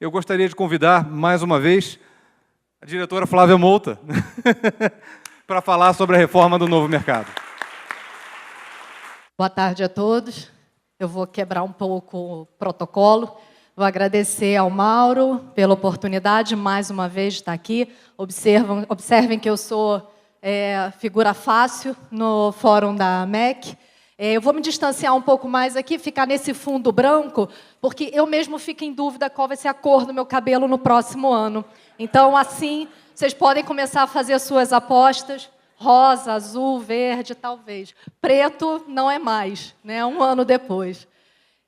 eu gostaria de convidar, mais uma vez, a diretora Flávia Mouta para falar sobre a reforma do novo mercado. Boa tarde a todos. Eu vou quebrar um pouco o protocolo. Vou agradecer ao Mauro pela oportunidade, mais uma vez, de estar aqui. Observem que eu sou figura fácil no fórum da MEC. Eu vou me distanciar um pouco mais aqui, ficar nesse fundo branco, porque eu mesmo fico em dúvida qual vai ser a cor do meu cabelo no próximo ano. Então, assim, vocês podem começar a fazer as suas apostas. Rosa, azul, verde, talvez. Preto não é mais, né? Um ano depois.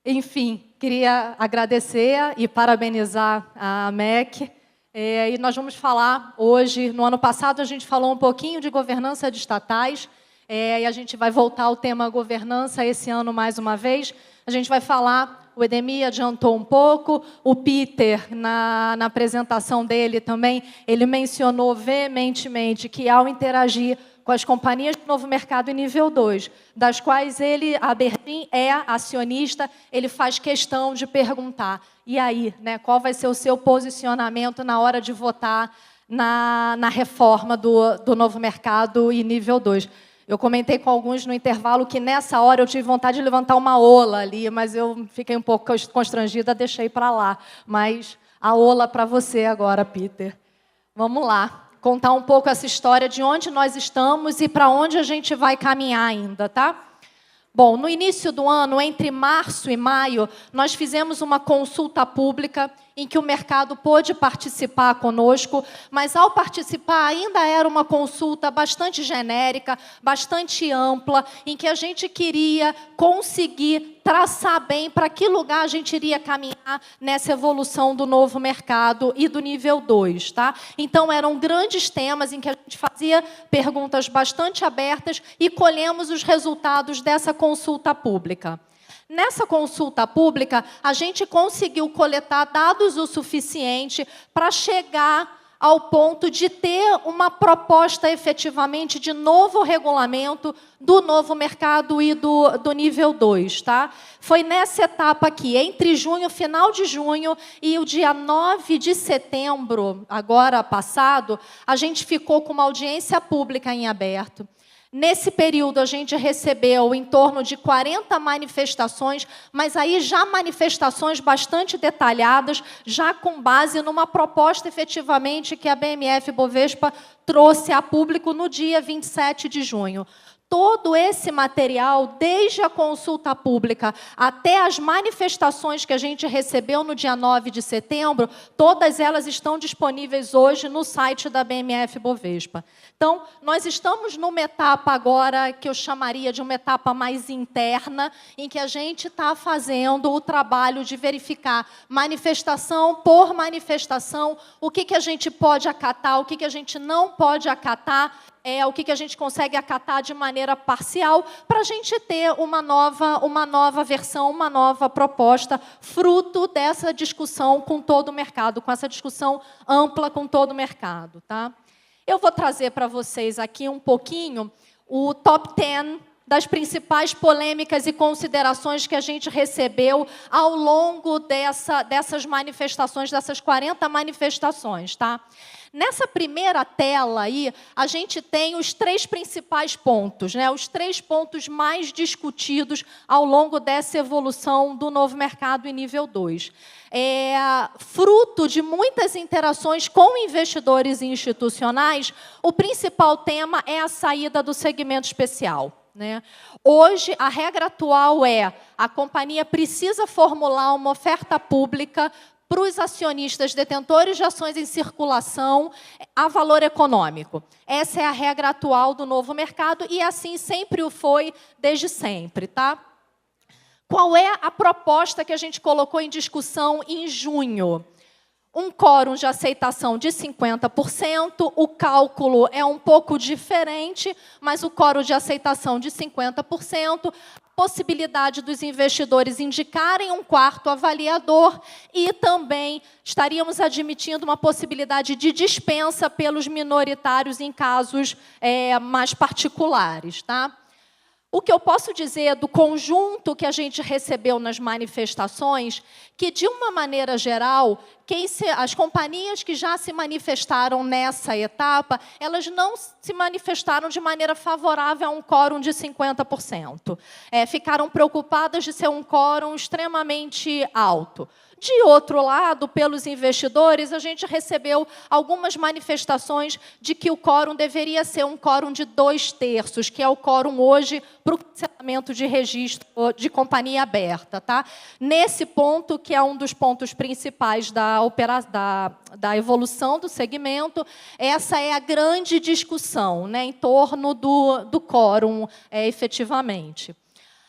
Enfim, queria agradecer e parabenizar a MEC. E nós vamos falar hoje, no ano passado a gente falou um pouquinho de governança de estatais, e a gente vai voltar ao tema governança esse ano mais uma vez. A gente vai falar, o Edemir adiantou um pouco, o Peter, na apresentação dele também, ele mencionou veementemente que ao interagir com as companhias do novo mercado em nível 2, das quais ele, a Bertin, é acionista, ele faz questão de perguntar, e aí, né, qual vai ser o seu posicionamento na hora de votar na reforma do novo mercado em nível 2? Eu comentei com alguns no intervalo que nessa hora eu tive vontade de levantar uma ola ali, mas eu fiquei um pouco constrangida, deixei para lá. Mas a ola para você agora, Peter. Vamos lá, contar um pouco essa história de onde nós estamos e para onde a gente vai caminhar ainda, tá? Bom, no início do ano, entre março e maio, nós fizemos uma consulta pública em que o mercado pôde participar conosco, mas ao participar ainda era uma consulta bastante genérica, bastante ampla, em que a gente queria conseguir traçar bem para que lugar a gente iria caminhar nessa evolução do novo mercado e do nível 2. Tá? Então, eram grandes temas em que a gente fazia perguntas bastante abertas e colhemos os resultados dessa consulta pública. Nessa consulta pública, a gente conseguiu coletar dados o suficiente para chegar ao ponto de ter uma proposta efetivamente de novo regulamento do novo mercado e do nível 2. Tá? Foi nessa etapa aqui, entre junho, final de junho e o dia 9 de setembro, agora passado, a gente ficou com uma audiência pública em aberto. Nesse período, a gente recebeu em torno de 40 manifestações, mas aí já manifestações bastante detalhadas, já com base numa proposta, efetivamente, que a BMF-Bovespa trouxe a público no dia 27 de junho. Todo esse material, desde a consulta pública até as manifestações que a gente recebeu no dia 9 de setembro, todas elas estão disponíveis hoje no site da BMF-Bovespa. Então, nós estamos numa etapa agora que eu chamaria de uma etapa mais interna, em que a gente está fazendo o trabalho de verificar manifestação por manifestação, o que a gente pode acatar, o que a gente não pode acatar, o que a gente consegue acatar de maneira parcial, para a gente ter uma nova versão, uma nova proposta, fruto dessa discussão com todo o mercado, com essa discussão ampla com todo o mercado. Tá? Eu vou trazer para vocês aqui um pouquinho o top 10 das principais polêmicas e considerações que a gente recebeu ao longo dessas manifestações, dessas 40 manifestações. Tá? Nessa primeira tela aí, a gente tem os 3 principais pontos, né? Os 3 pontos mais discutidos ao longo dessa evolução do novo mercado em nível 2. Fruto de muitas interações com investidores institucionais, o principal tema é a saída do segmento especial. Né? Hoje, a regra atual é a companhia precisa formular uma oferta pública para os acionistas detentores de ações em circulação a valor econômico. Essa é a regra atual do novo mercado e assim sempre o foi desde sempre. Tá? Qual é a proposta que a gente colocou em discussão em junho? Um quórum de aceitação de 50%, o cálculo é um pouco diferente, mas o quórum de aceitação de 50%, possibilidade dos investidores indicarem um quarto avaliador e também estaríamos admitindo uma possibilidade de dispensa pelos minoritários em casos mais particulares. Tá? O que eu posso dizer do conjunto que a gente recebeu nas manifestações, que, de uma maneira geral, as companhias que já se manifestaram nessa etapa, elas não se manifestaram de maneira favorável a um quórum de 50%. Ficaram preocupadas de ser um quórum extremamente alto. De outro lado, pelos investidores, a gente recebeu algumas manifestações de que o quórum deveria ser um quórum de 2/3, que é o quórum hoje para o cancelamento de registro de companhia aberta. Tá? Nesse ponto, que é um dos pontos principais da evolução do segmento, essa é a grande discussão, né, em torno do quórum, efetivamente.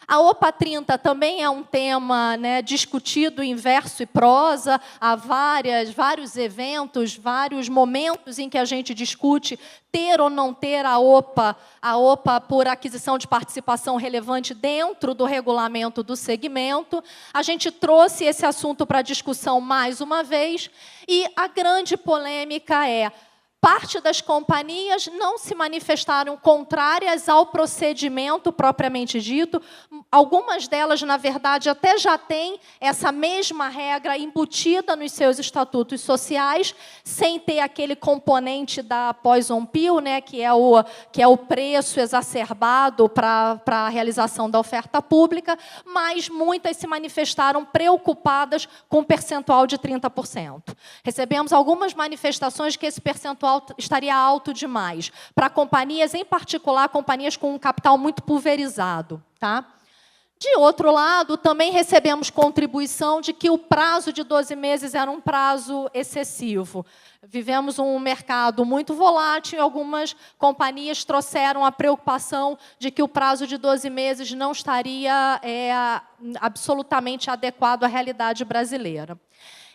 A OPA 30 também é um tema, né, discutido em verso e prosa. Há vários eventos, vários momentos em que a gente discute ter ou não ter a OPA por aquisição de participação relevante dentro do regulamento do segmento. A gente trouxe esse assunto para discussão mais uma vez, e a grande polêmica é: parte das companhias não se manifestaram contrárias ao procedimento propriamente dito. Algumas delas, na verdade, até já têm essa mesma regra embutida nos seus estatutos sociais, sem ter aquele componente da poison pill, né, que é o preço exacerbado para a realização da oferta pública, mas muitas se manifestaram preocupadas com o percentual de 30%. Recebemos algumas manifestações que esse percentual estaria alto demais, para companhias, em particular, companhias com um capital muito pulverizado. Tá? De outro lado, também recebemos contribuição de que o prazo de 12 meses era um prazo excessivo. Vivemos um mercado muito volátil e algumas companhias trouxeram a preocupação de que o prazo de 12 meses não estaria absolutamente adequado à realidade brasileira.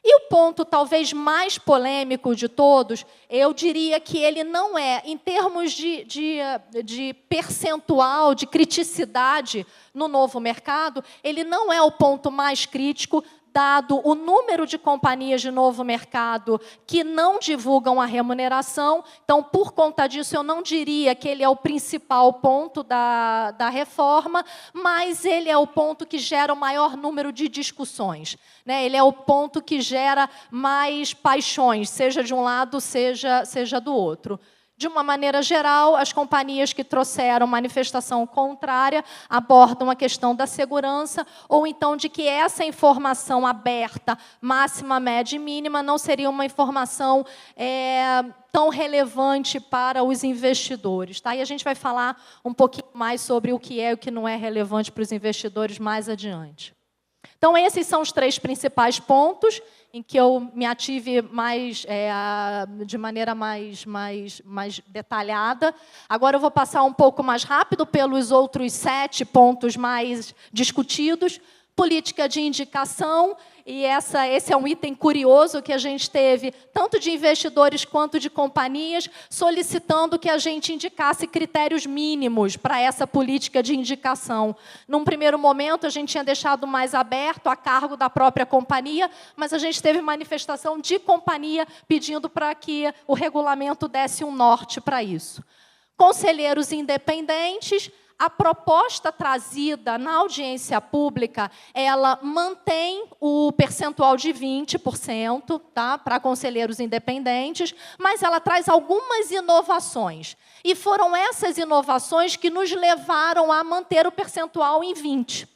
E o ponto talvez mais polêmico de todos, eu diria que ele não é, em termos de percentual, de criticidade no novo mercado, ele não é o ponto mais crítico, dado o número de companhias de novo mercado que não divulgam a remuneração. Então, por conta disso, eu não diria que ele é o principal ponto da reforma, mas ele é o ponto que gera o maior número de discussões. Né? Ele é o ponto que gera mais paixões, seja de um lado, seja do outro. De uma maneira geral, as companhias que trouxeram manifestação contrária abordam a questão da segurança, ou então de que essa informação aberta, máxima, média e mínima, não seria uma informação tão relevante para os investidores. Tá? E a gente vai falar um pouquinho mais sobre o que é e o que não é relevante para os investidores mais adiante. Então, esses são os 3 principais pontos em que eu me ative de maneira mais detalhada. Agora eu vou passar um pouco mais rápido pelos outros 7 pontos mais discutidos. Política de indicação, e esse é um item curioso que a gente teve, tanto de investidores quanto de companhias, solicitando que a gente indicasse critérios mínimos para essa política de indicação. Num primeiro momento, a gente tinha deixado mais aberto a cargo da própria companhia, mas a gente teve manifestação de companhia pedindo para que o regulamento desse um norte para isso. Conselheiros independentes. A proposta trazida na audiência pública, ela mantém o percentual de 20%, tá, para conselheiros independentes, mas ela traz algumas inovações. E foram essas inovações que nos levaram a manter o percentual em 20%.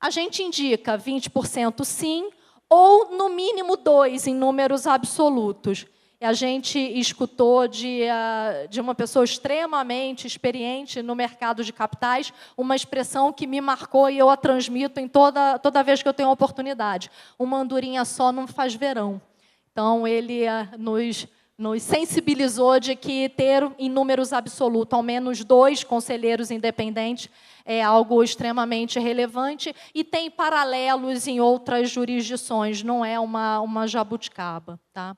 A gente indica 20% sim, ou no mínimo 2% em números absolutos. E a gente escutou de uma pessoa extremamente experiente no mercado de capitais uma expressão que me marcou e eu a transmito em toda vez que eu tenho a oportunidade. Uma andorinha só não faz verão. Então, ele nos sensibilizou de que ter em números absolutos ao menos 2 conselheiros independentes é algo extremamente relevante e tem paralelos em outras jurisdições, não é uma jabuticaba. Tá?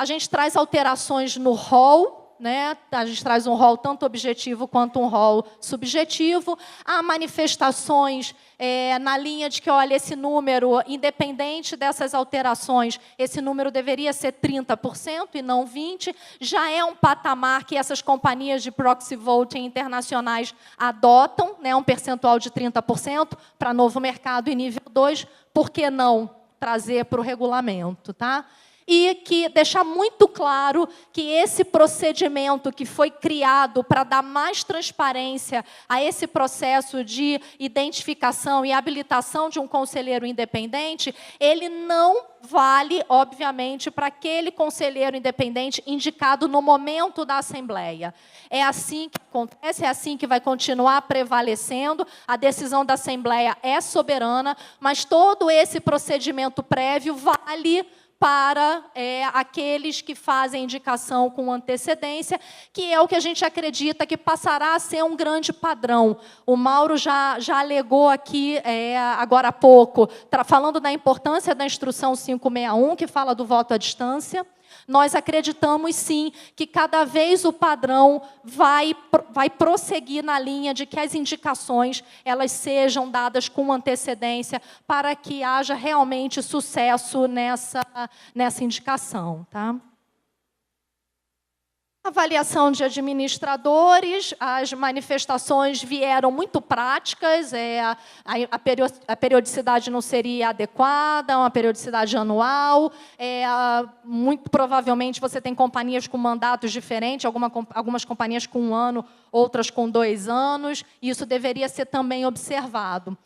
A gente traz alterações no rol né? A gente traz um rol tanto objetivo quanto um rol subjetivo. Há manifestações na linha de que, olha, esse número, independente dessas alterações, esse número deveria ser 30% e não 20%. Já é um patamar que essas companhias de proxy voting internacionais adotam, né? Um percentual de 30% para novo mercado e nível 2. Por que não trazer para o regulamento, tá? E que deixar muito claro que esse procedimento que foi criado para dar mais transparência a esse processo de identificação e habilitação de um conselheiro independente, ele não vale, obviamente, para aquele conselheiro independente indicado no momento da Assembleia. É assim que acontece, é assim que vai continuar prevalecendo. A decisão da Assembleia é soberana, mas todo esse procedimento prévio vale para aqueles que fazem indicação com antecedência, que é o que a gente acredita que passará a ser um grande padrão. O Mauro já alegou aqui, agora há pouco, falando da importância da Instrução 561, que fala do voto à distância. Nós acreditamos, sim, que cada vez o padrão vai prosseguir na linha de que as indicações elas sejam dadas com antecedência para que haja realmente sucesso nessa indicação. Tá? Avaliação de administradores, as manifestações vieram muito práticas, a periodicidade não seria adequada, uma periodicidade anual, muito provavelmente você tem companhias com mandatos diferentes, algumas companhias com 1 ano, outras com 2 anos, e isso deveria ser também observado.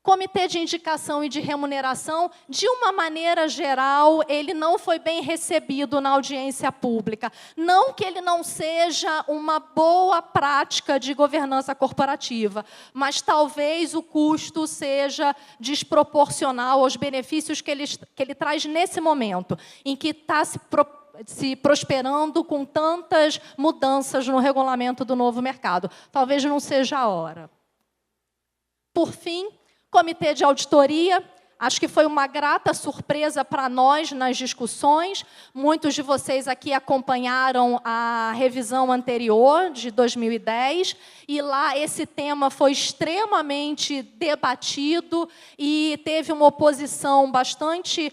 Comitê de indicação e de remuneração, de uma maneira geral, ele não foi bem recebido na audiência pública. Não que ele não seja uma boa prática de governança corporativa, mas talvez o custo seja desproporcional aos benefícios que ele traz nesse momento, em que está se prosperando com tantas mudanças no regulamento do novo mercado. Talvez não seja a hora. Por fim, Comitê de auditoria, acho que foi uma grata surpresa para nós nas discussões. Muitos de vocês aqui acompanharam a revisão anterior, de 2010, e lá esse tema foi extremamente debatido e teve uma oposição bastante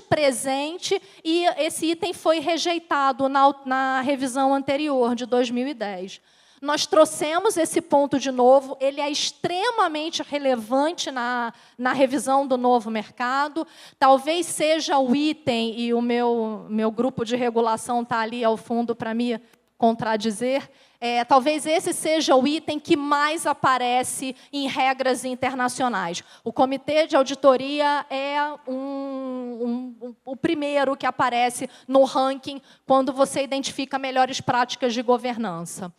presente, e esse item foi rejeitado na revisão anterior, de 2010. Nós trouxemos esse ponto de novo, ele é extremamente relevante na revisão do novo mercado. Talvez seja o item, e o meu grupo de regulação está ali ao fundo para me contradizer, talvez esse seja o item que mais aparece em regras internacionais. O Comitê de Auditoria é o primeiro que aparece no ranking quando você identifica melhores práticas de governança.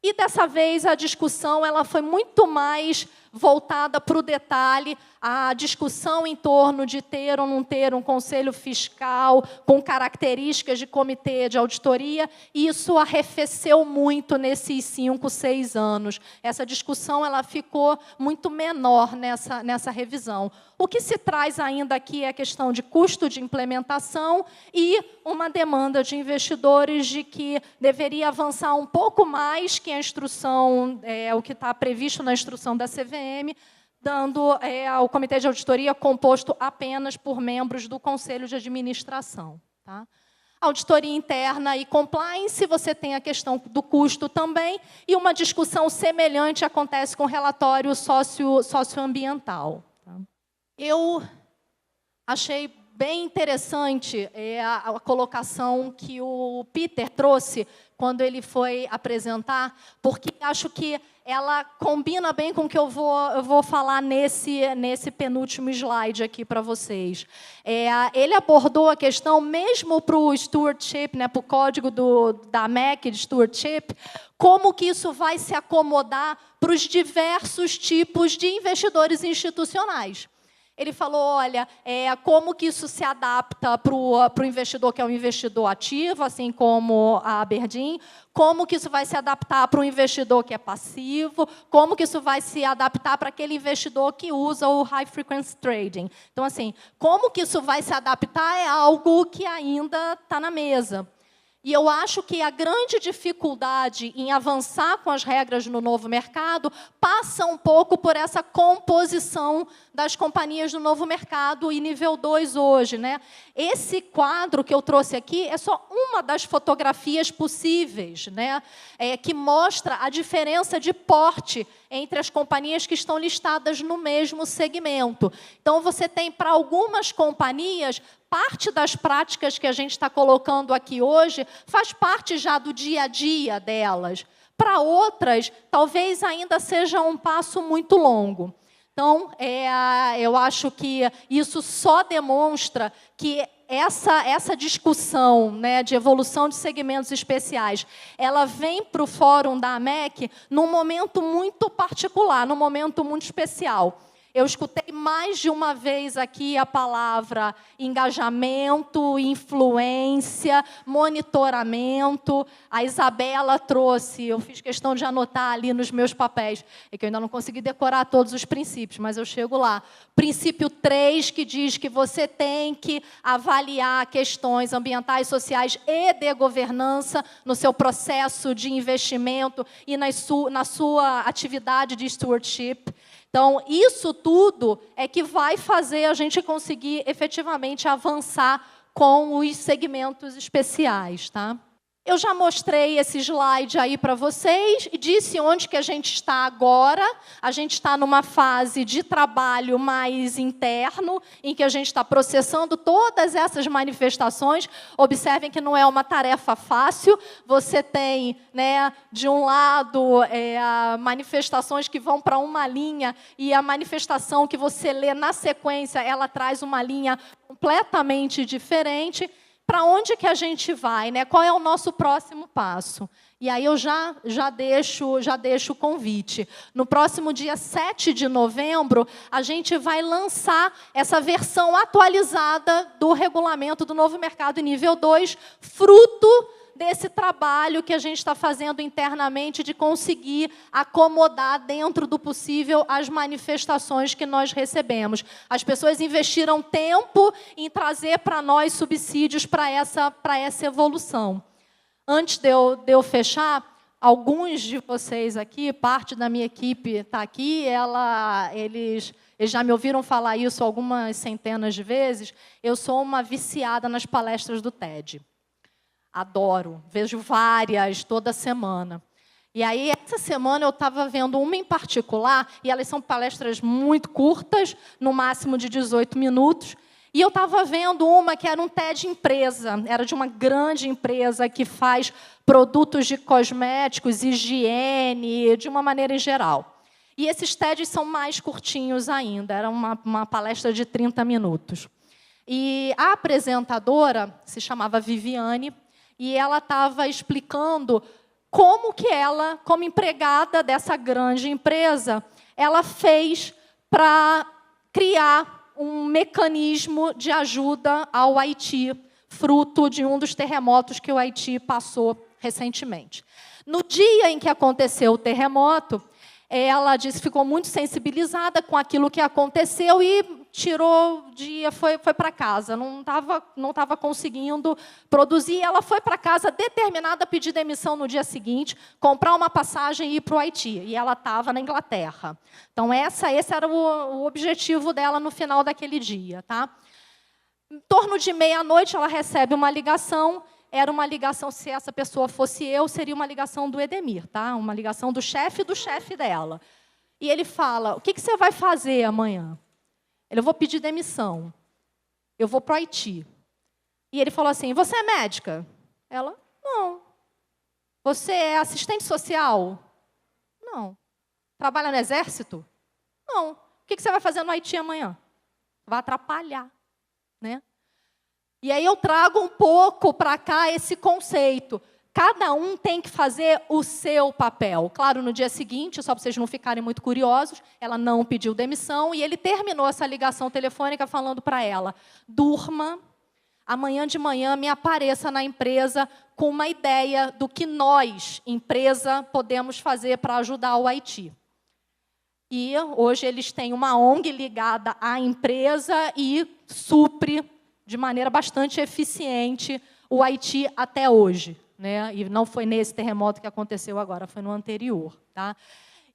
E, dessa vez, a discussão ela foi muito mais voltada para o detalhe, a discussão em torno de ter ou não ter um conselho fiscal com características de comitê de auditoria. Isso arrefeceu muito nesses 5, 6 anos. Essa discussão ela ficou muito menor nessa revisão. O que se traz ainda aqui é a questão de custo de implementação e uma demanda de investidores de que deveria avançar um pouco mais que a instrução, o que está previsto na instrução da CVM, dando ao Comitê de Auditoria composto apenas por membros do Conselho de Administração. Tá? Auditoria interna e compliance, você tem a questão do custo também, e uma discussão semelhante acontece com o relatório socioambiental. Tá? Eu achei bem interessante a colocação que o Peter trouxe quando ele foi apresentar, porque acho que ela combina bem com o que eu vou falar nesse penúltimo slide aqui para vocês. Ele abordou a questão, mesmo para o stewardship, né, para o código da MEC de stewardship, como que isso vai se acomodar para os diversos tipos de investidores institucionais. Ele falou, olha, como que isso se adapta para o investidor que é um investidor ativo, assim como a Aberdeen, como que isso vai se adaptar para o investidor que é passivo, como que isso vai se adaptar para aquele investidor que usa o High Frequency Trading. Então, assim, como que isso vai se adaptar é algo que ainda está na mesa. E eu acho que a grande dificuldade em avançar com as regras no novo mercado passa um pouco por essa composição das companhias do novo mercado e nível 2 hoje, né? Esse quadro que eu trouxe aqui é só uma das fotografias possíveis, né? Que mostra a diferença de porte entre as companhias que estão listadas no mesmo segmento. Então, você tem, para algumas companhias, parte das práticas que a gente está colocando aqui hoje faz parte já do dia a dia delas. Para outras, talvez ainda seja um passo muito longo. Então, eu acho que isso só demonstra que essa discussão, né, de evolução de segmentos especiais, ela vem para o Fórum da AMEC num momento muito particular, num momento muito especial. Eu escutei mais de uma vez aqui a palavra engajamento, influência, monitoramento. A Isabela trouxe, eu fiz questão de anotar ali nos meus papéis, é que eu ainda não consegui decorar todos os princípios, mas eu chego lá. Princípio 3, que diz que você tem que avaliar questões ambientais, sociais e de governança no seu processo de investimento e na sua atividade de stewardship. Então, isso tudo é que vai fazer a gente conseguir efetivamente avançar com os segmentos especiais, tá? Eu já mostrei esse slide aí para vocês e disse onde que a gente está agora. A gente está numa fase de trabalho mais interno, em que a gente está processando todas essas manifestações. Observem que não é uma tarefa fácil. Você tem, né, de um lado, manifestações que vão para uma linha, e a manifestação que você lê na sequência, ela traz uma linha completamente diferente. Para onde que a gente vai, né? Qual é o nosso próximo passo? E aí eu já deixo o convite. No próximo dia 7 de novembro, a gente vai lançar essa versão atualizada do regulamento do novo mercado nível 2, fruto desse trabalho que a gente está fazendo internamente de conseguir acomodar dentro do possível as manifestações que nós recebemos. As pessoas investiram tempo em trazer para nós subsídios para essa evolução. Antes de eu fechar, alguns de vocês aqui, parte da minha equipe está aqui, eles já me ouviram falar isso algumas centenas de vezes. Eu sou uma viciada nas palestras do TED. Adoro, vejo várias toda semana. E aí, essa semana, eu estava vendo uma em particular, e elas são palestras muito curtas, no máximo de 18 minutos, e eu estava vendo uma que era um TED empresa, era de uma grande empresa que faz produtos de cosméticos, higiene, de uma maneira em geral. E esses TEDs são mais curtinhos ainda, era uma palestra de 30 minutos. E a apresentadora se chamava Viviane, e ela estava explicando como que ela, como empregada dessa grande empresa, ela fez para criar um mecanismo de ajuda ao Haiti, fruto de um dos terremotos que o Haiti passou recentemente. No dia em que aconteceu o terremoto, ela disse que ficou muito sensibilizada com aquilo que aconteceu e tirou o dia, foi para casa. Não estava conseguindo produzir. Ela foi para casa determinada a pedir demissão no dia seguinte, comprar uma passagem e ir para o Haiti. E ela estava na Inglaterra. Então, esse era o objetivo dela no final daquele dia. Tá? Em torno de meia-noite, ela recebe uma ligação. Era uma ligação, se essa pessoa fosse eu, seria uma ligação do Edemir, tá? Uma ligação do chefe dela. E ele fala, o que você vai fazer amanhã? Eu vou pedir demissão. Eu vou para o Haiti. E ele falou assim, você é médica? Ela, não. Você é assistente social? Não. Trabalha no exército? Não. O que você vai fazer no Haiti amanhã? Vai atrapalhar, né? E aí eu trago um pouco para cá esse conceito. Cada um tem que fazer o seu papel. Claro, no dia seguinte, só para vocês não ficarem muito curiosos, ela não pediu demissão e ele terminou essa ligação telefônica falando para ela, durma, amanhã de manhã me apareça na empresa com uma ideia do que nós, empresa, podemos fazer para ajudar o Haiti. E hoje eles têm uma ONG ligada à empresa e supre de maneira bastante eficiente o Haiti até hoje, né? E não foi nesse terremoto que aconteceu agora, foi no anterior, tá?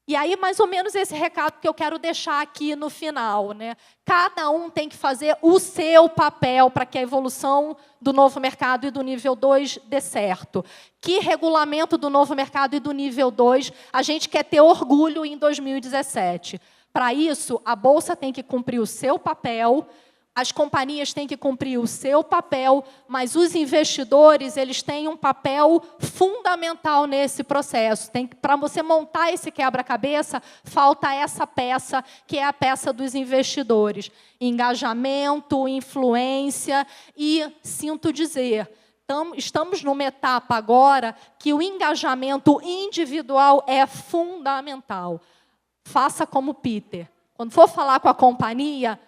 E aí, mais ou menos esse recado que eu quero deixar aqui no final, né? Cada um tem que fazer o seu papel para que a evolução do novo mercado e do nível 2 dê certo. Que regulamento do novo mercado e do nível 2 a gente quer ter orgulho em 2017? Para isso, a Bolsa tem que cumprir o seu papel, as companhias têm que cumprir o seu papel, mas os investidores, eles têm um papel fundamental nesse processo. Para você montar esse quebra-cabeça, falta essa peça, que é a peça dos investidores. Engajamento, influência e, sinto dizer, estamos numa etapa agora que o engajamento individual é fundamental. Faça como Peter. Quando for falar com a companhia,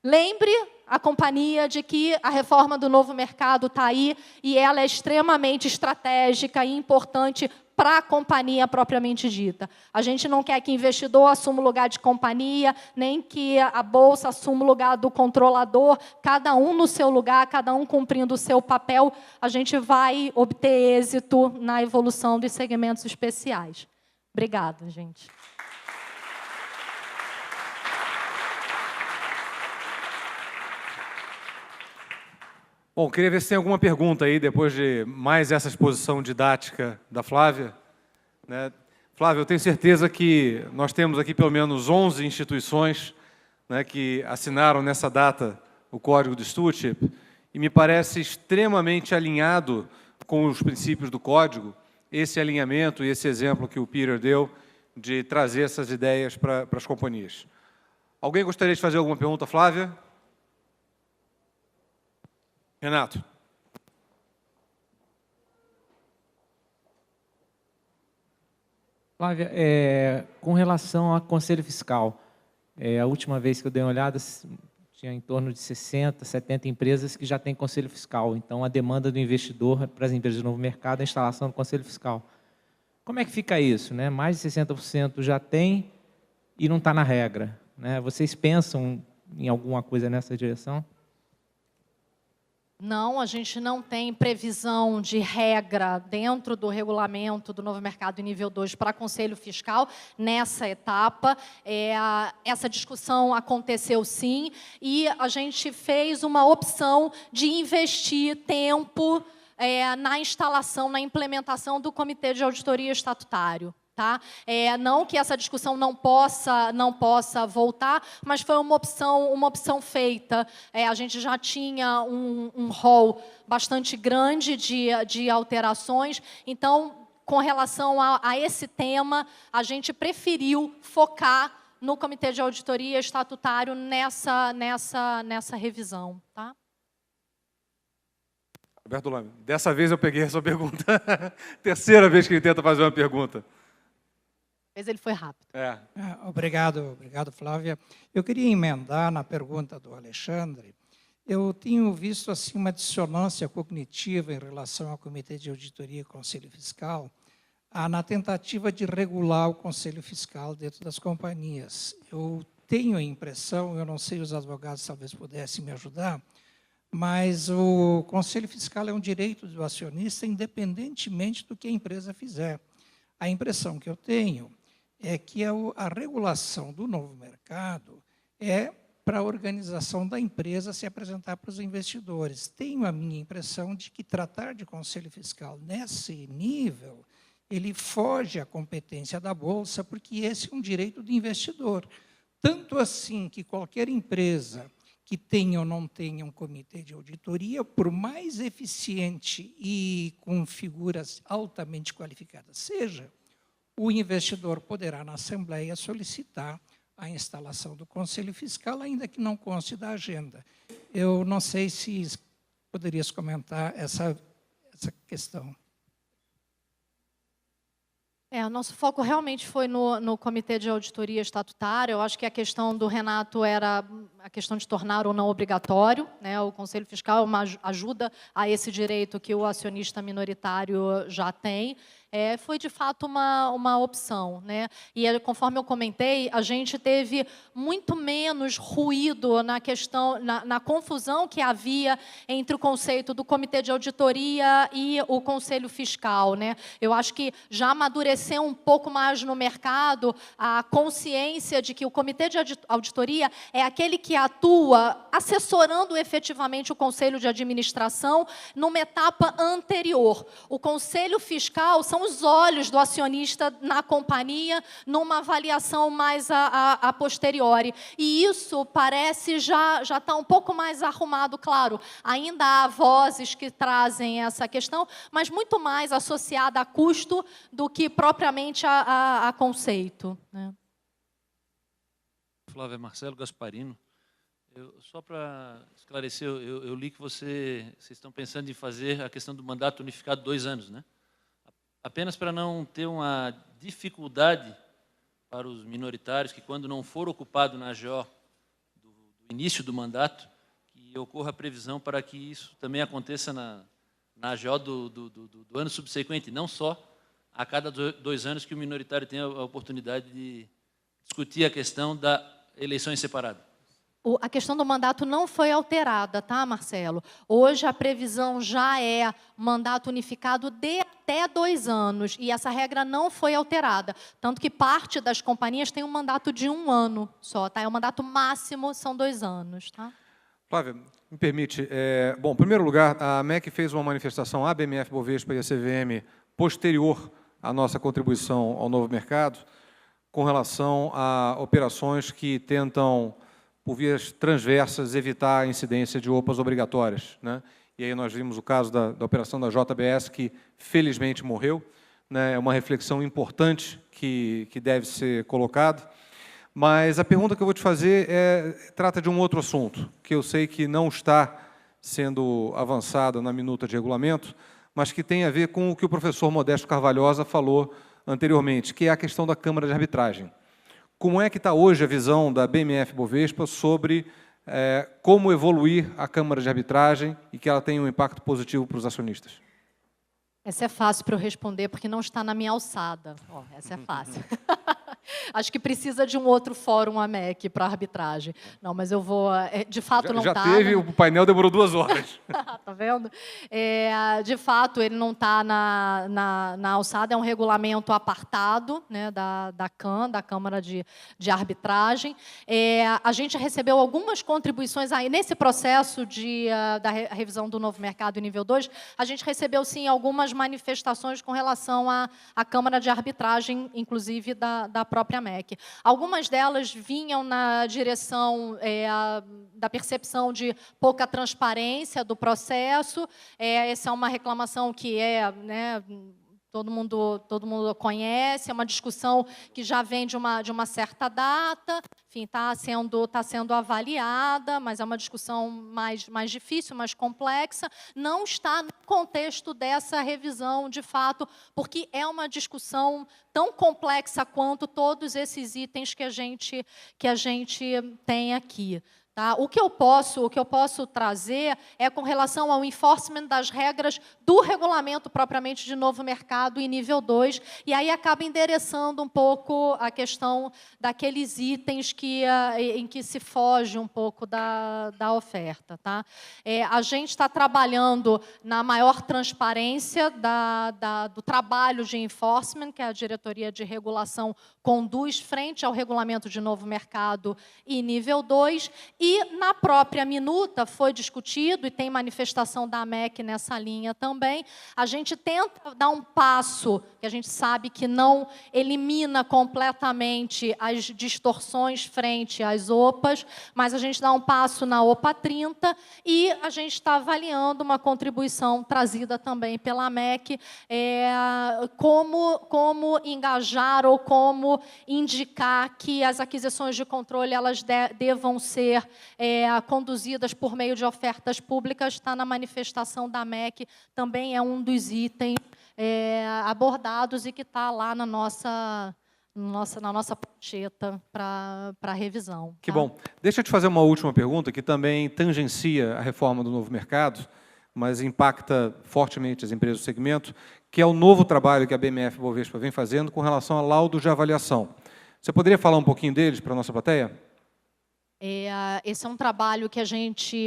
lembre a companhia de que a reforma do novo mercado está aí e ela é extremamente estratégica e importante para a companhia propriamente dita. A gente não quer que investidor assuma o lugar de companhia, nem que a Bolsa assuma o lugar do controlador, cada um no seu lugar, cada um cumprindo o seu papel, a gente vai obter êxito na evolução dos segmentos especiais. Obrigada, gente. Bom, queria ver se tem alguma pergunta aí, depois de mais essa exposição didática da Flávia, né? Flávia, eu tenho certeza que nós temos aqui pelo menos 11 instituições, né, que assinaram nessa data o Código de Stewardship, e me parece extremamente alinhado com os princípios do Código, esse alinhamento e esse exemplo que o Peter deu de trazer essas ideias para as companhias. Alguém gostaria de fazer alguma pergunta, Flávia? Renato. Flávia, com relação ao Conselho Fiscal, a última vez que eu dei uma olhada, tinha em torno de 60, 70 empresas que já têm Conselho Fiscal. Então, a demanda do investidor para as empresas de novo mercado é a instalação do Conselho Fiscal. Como é que fica isso, né? Mais de 60% já tem e não está na regra, né? Vocês pensam em alguma coisa nessa direção? Não, a gente não tem previsão de regra dentro do regulamento do novo mercado nível 2 para Conselho Fiscal nessa etapa. Essa discussão aconteceu sim e a gente fez uma opção de investir tempo na instalação, na implementação do Comitê de Auditoria Estatutário. Tá? Não que essa discussão não possa voltar, mas foi uma opção feita. A gente já tinha um rol bastante grande de alterações, então, com relação a esse tema, a gente preferiu focar no Comitê de Auditoria Estatutário nessa revisão. Tá? Roberto Lame, dessa vez eu peguei a sua pergunta. Terceira vez que ele tenta fazer uma pergunta. Mas ele foi rápido. Obrigado, Flávia. Eu queria emendar na pergunta do Alexandre. Eu tenho visto assim, uma dissonância cognitiva em relação ao Comitê de Auditoria e Conselho Fiscal, na tentativa de regular o Conselho Fiscal dentro das companhias. Eu tenho a impressão, eu não sei, os advogados talvez pudessem me ajudar, mas o Conselho Fiscal é um direito do acionista independentemente do que a empresa fizer. A impressão que eu tenho é que a regulação do novo mercado é para a organização da empresa se apresentar para os investidores. Tenho a minha impressão de que tratar de Conselho Fiscal nesse nível, ele foge à competência da Bolsa, porque esse é um direito do investidor. Tanto assim que qualquer empresa que tenha ou não tenha um comitê de auditoria, por mais eficiente e com figuras altamente qualificadas seja, o investidor poderá, na Assembleia, solicitar a instalação do Conselho Fiscal, ainda que não conste da agenda. Eu não sei se poderias comentar essa questão. O nosso foco realmente foi no Comitê de Auditoria Estatutária. Eu acho que a questão do Renato era a questão de tornar ou não obrigatório, né? O Conselho Fiscal é uma ajuda a esse direito que o acionista minoritário já tem. Foi, de fato, uma opção, né? E, conforme eu comentei, a gente teve muito menos ruído na questão, na confusão que havia entre o conceito do Comitê de Auditoria e o Conselho Fiscal, né? Eu acho que já amadureceu um pouco mais no mercado a consciência de que o Comitê de Auditoria é aquele que atua assessorando efetivamente o Conselho de Administração numa etapa anterior. O Conselho Fiscal são os olhos do acionista na companhia, numa avaliação mais a posteriori. E isso parece já está um pouco mais arrumado, claro. Ainda há vozes que trazem essa questão, mas muito mais associada a custo do que propriamente a conceito, né? Flávia, Marcelo Gasparino. Só para esclarecer, eu li que vocês estão pensando em fazer a questão do mandato unificado 2 anos, né? Apenas para não ter uma dificuldade para os minoritários, que quando não for ocupado na AGO do início do mandato, que ocorra a previsão para que isso também aconteça na AGO do ano subsequente, não só a cada 2 anos que o minoritário tenha a oportunidade de discutir a questão da eleição em separado. A questão do mandato não foi alterada, tá, Marcelo? Hoje a previsão já é mandato unificado de até 2 anos, e essa regra não foi alterada. Tanto que parte das companhias tem um mandato de 1 ano só, tá? O mandato máximo são 2 anos, tá? Flávia, me permite. Bom, em primeiro lugar, a MEC fez uma manifestação à BMF Bovespa e à CVM posterior à nossa contribuição ao novo mercado, com relação a operações que tentam, por vias transversas, evitar a incidência de OPAs obrigatórias, né? E aí nós vimos o caso da operação da JBS, que felizmente morreu, né? É uma reflexão importante que deve ser colocada. Mas a pergunta que eu vou te fazer trata de um outro assunto, que eu sei que não está sendo avançada na minuta de regulamento, mas que tem a ver com o que o professor Modesto Carvalhosa falou anteriormente, que é a questão da Câmara de Arbitragem. Como é que está hoje a visão da BMF Bovespa sobre como evoluir a Câmara de Arbitragem e que ela tenha um impacto positivo para os acionistas? Essa é fácil para eu responder, porque não está na minha alçada. Essa é fácil. Acho que precisa de um outro fórum AMEC para arbitragem. Não, mas eu vou... De fato, não está... Já teve, o painel demorou 2 horas. Tá vendo? De fato, ele não está na alçada, é um regulamento apartado, né, da CAN, da Câmara de Arbitragem. A gente recebeu algumas contribuições aí nesse processo da revisão do novo mercado nível 2, a gente recebeu, sim, algumas manifestações com relação à Câmara de Arbitragem, inclusive da própria MEC. Algumas delas vinham na direção da percepção de pouca transparência do processo. Essa é uma reclamação que né, todo mundo conhece, é uma discussão que já vem de uma certa data, enfim, está sendo avaliada, mas é uma discussão mais difícil, mais complexa, não está no contexto dessa revisão, de fato, porque é uma discussão tão complexa quanto todos esses itens que a gente tem aqui. Tá? O que eu posso trazer é com relação ao enforcement das regras do regulamento propriamente de novo mercado e nível 2, e aí acaba endereçando um pouco a questão daqueles itens em que se foge um pouco da oferta. Tá? A gente está trabalhando na maior transparência do trabalho de enforcement, que a diretoria de regulação conduz frente ao regulamento de novo mercado e nível 2, e na própria minuta foi discutido, e tem manifestação da AMEC nessa linha também, a gente tenta dar um passo, que a gente sabe que não elimina completamente as distorções frente às OPAs, mas a gente dá um passo na OPA 30 e a gente está avaliando uma contribuição trazida também pela AMEC, como engajar ou como indicar que as aquisições de controle elas devam ser conduzidas por meio de ofertas públicas, está na manifestação da AMEC, também é um dos itens abordados e que está lá na nossa prancheta para revisão. Que tá? bom. Deixa eu te fazer uma última pergunta, que também tangencia a reforma do novo mercado, mas impacta fortemente as empresas do segmento, que é o novo trabalho que a BMF-Bovespa vem fazendo com relação a laudos de avaliação. Você poderia falar um pouquinho deles para a nossa plateia? Esse é um trabalho que a gente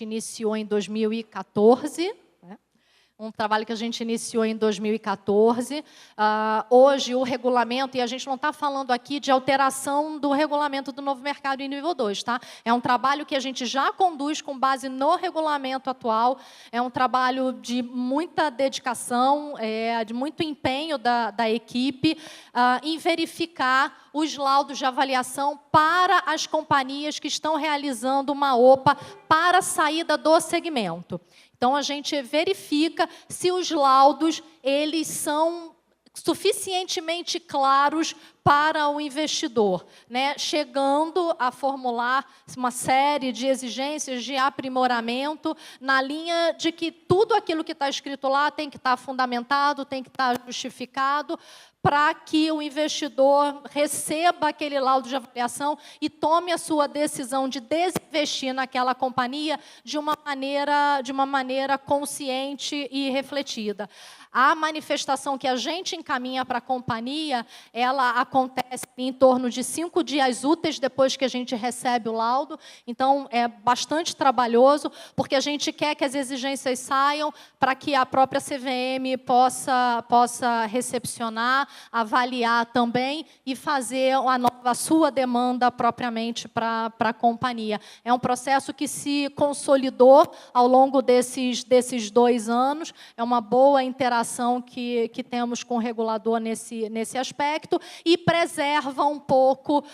iniciou em 2014, um trabalho que a gente iniciou em 2014. Hoje, o regulamento, e a gente não está falando aqui de alteração do regulamento do novo mercado em nível 2, tá? É um trabalho que a gente já conduz com base no regulamento atual, é um trabalho de muita dedicação, de muito empenho da equipe em verificar os laudos de avaliação para as companhias que estão realizando uma OPA para a saída do segmento. Então, a gente verifica se os laudos eles são suficientemente claros para o investidor, né? Chegando a formular uma série de exigências de aprimoramento na linha de que tudo aquilo que está escrito lá tem que estar fundamentado, tem que estar justificado, para que o investidor receba aquele laudo de avaliação e tome a sua decisão de desinvestir naquela companhia de uma maneira consciente e refletida. A manifestação que a gente encaminha para a companhia, ela acontece em torno de 5 dias úteis depois que a gente recebe o laudo. Então, é bastante trabalhoso, porque a gente quer que as exigências saiam para que a própria CVM possa recepcionar, avaliar também e fazer a sua demanda propriamente para a companhia. É um processo que se consolidou ao longo desses 2 anos, é uma boa interação que temos com o regulador nesse aspecto e preserva um pouco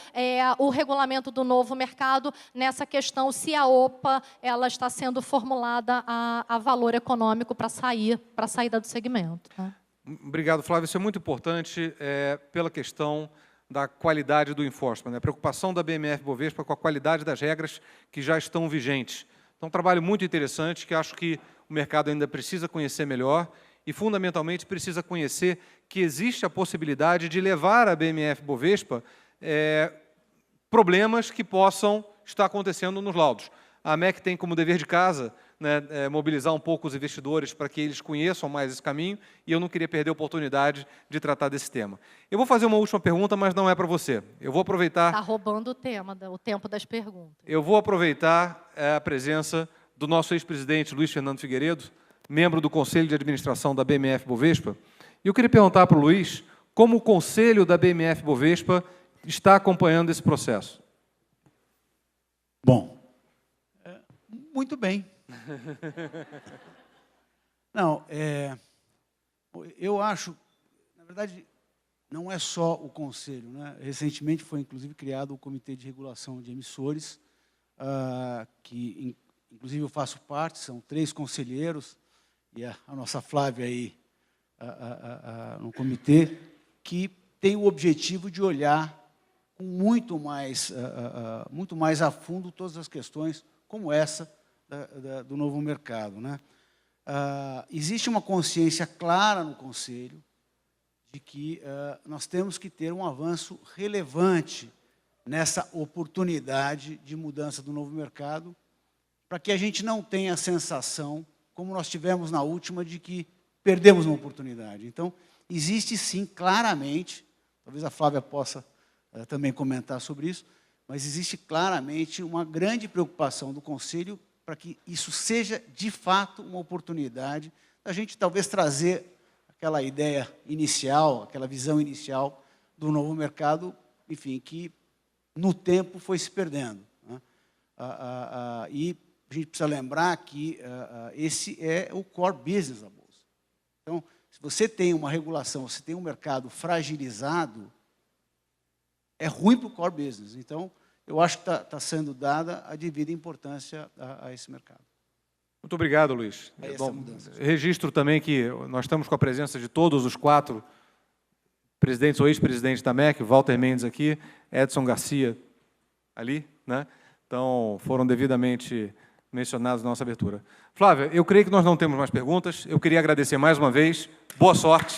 o regulamento do novo mercado nessa questão se a OPA ela está sendo formulada a valor econômico para a saída do segmento. Tá? Obrigado, Flávio. Isso é muito importante pela questão da qualidade do enforcement, né? A preocupação da BMF-Bovespa com a qualidade das regras que já estão vigentes. Então, um trabalho muito interessante que acho que o mercado ainda precisa conhecer melhor e, fundamentalmente, precisa conhecer que existe a possibilidade de levar a BMF-Bovespa problemas que possam estar acontecendo nos laudos. A MEC tem como dever de casa, né, mobilizar um pouco os investidores para que eles conheçam mais esse caminho, e eu não queria perder a oportunidade de tratar desse tema. Eu vou fazer uma última pergunta, mas não é para você. Eu vou aproveitar... Está roubando o tempo das perguntas. Eu vou aproveitar a presença do nosso ex-presidente Luiz Fernando Figueiredo, membro do Conselho de Administração da BMF-Bovespa, e eu queria perguntar para o Luiz como o Conselho da BMF-Bovespa está acompanhando esse processo. Bom, muito bem. Não, eu acho, na verdade, não é só o Conselho, né? Recentemente foi, inclusive, criado o Comitê de Regulação de Emissores, que, inclusive, eu faço parte, são 3 conselheiros, e a nossa Flávia aí no comitê, que tem o objetivo de olhar com muito mais a fundo todas as questões como essa do novo mercado, né? Existe uma consciência clara no Conselho de que nós temos que ter um avanço relevante nessa oportunidade de mudança do novo mercado, para que a gente não tenha a sensação, como nós tivemos na última, de que perdemos uma oportunidade. Então, existe sim, claramente, talvez a Flávia possa também comentar sobre isso, mas existe claramente uma grande preocupação do Conselho para que isso seja, de fato, uma oportunidade da gente talvez trazer aquela ideia inicial, aquela visão inicial do novo mercado, enfim, que no tempo foi se perdendo, né? E a gente precisa lembrar que esse é o core business da Bolsa. Então, se você tem uma regulação, você tem um mercado fragilizado, é ruim para o core business. Então, eu acho que está sendo dada a devida importância a esse mercado. Muito obrigado, Luiz. Bom, registro também que nós estamos com a presença de todos os 4 presidentes ou ex-presidentes da MEC, Walter Mendes aqui, Edson Garcia ali, né? Então, foram devidamente mencionados na nossa abertura. Flávia, eu creio que nós não temos mais perguntas. Eu queria agradecer mais uma vez Boa sorte.